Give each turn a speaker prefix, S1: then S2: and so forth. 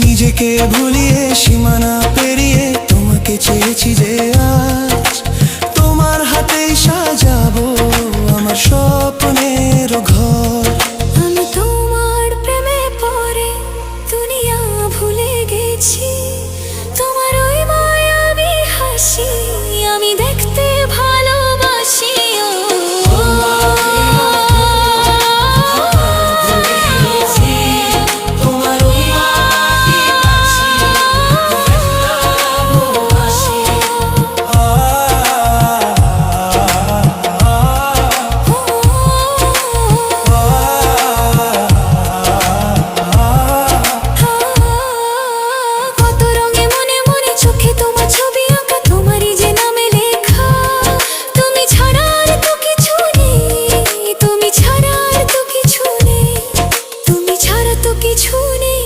S1: নিজেকে ভুলিয়ে সীমানা পেরিয়ে তোমাকে চেয়েছি যে আজ তোমার হাতেই সাজাবো আমার স্বপ্নের ঘর।
S2: আমি তোমার প্রেমে পড়ে দুনিয়া ভুলে গেছি, তোমার ওই মায়াবী হাসি আমি দেখতে ভালোবাসি। কিছু নেই।